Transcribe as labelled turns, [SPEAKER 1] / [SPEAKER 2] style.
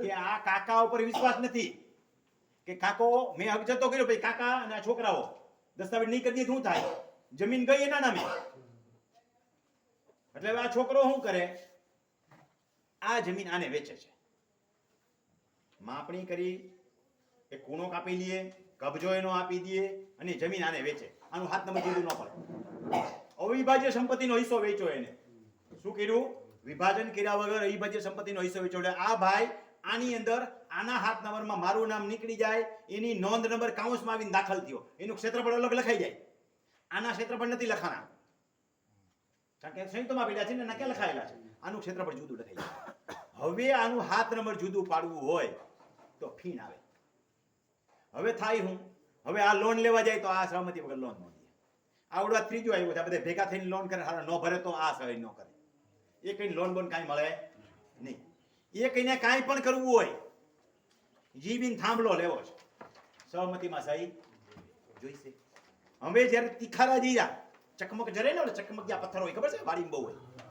[SPEAKER 1] કે આ કાકા ઉપર વિશ્વાસ નથી કે કાકો મેં હક જતો કર્યો ભાઈ કાકા અને આ છોકરાઓ દસ્તાવેજ નહીં કરી દે શું થાય જમીન ગઈ એના નામે એટલે હવે આ છોકરો શું કરે આ જમીન આને વેચે છે માપણી કરી એ કૂણો કાપી લઈએ કબજો એનો આપી દઈએ અને જમીન આને વેચે આનું હાથ નંબર જુદું ન પડે અવિભાજ્ય સંપત્તિનો હિસ્સો વેચ્યો એને શું કર્યું વિભાજન કર્યા વગર અવિભાજ્ય સંપત્તિનો હિસ્સો વેચ્યો એટલે આ ભાઈ આની અંદર આના હાથ નંબરમાં મારું નામ નીકળી જાય એની નોંધ નંબર કાઉન્સમાં આવીને દાખલ થયો એનું ક્ષેત્રફળ અલગ લખાઈ જાય આના ક્ષેત્રફળ નથી લખાણા કારણ કે સંયુક્તમાં પડ્યા છે ને એના ક્યાં લખાયેલા છે આનું ક્ષેત્રફળ જુદું લખાઈ જાય હવે આનું હાથ નંબર જુદું પાડવું હોય તો ફીણ આવે હવે થાય હું હવે આ લોન લેવા જાય તો આ સહમતિ વગર લોન ન દે આવડવા ત્રીજો આવ્યો છે બધા ભેગા થઈને લોન કરે ન ભરે તો આ સહી ન કરે એ કઈ લોન બોન કાંઈ મળે નહીં એ કઈને કાંઈ પણ કરવું હોય જીવીને થાંભલો લેવો છે સહમતિમાં સહી જોઈશે હવે જ્યારે તિખારા જીરા ચકમક જરે ને ચકમક જ્યાં પથ્થર હોય ખબર છે વાડીમાં બહુ હોય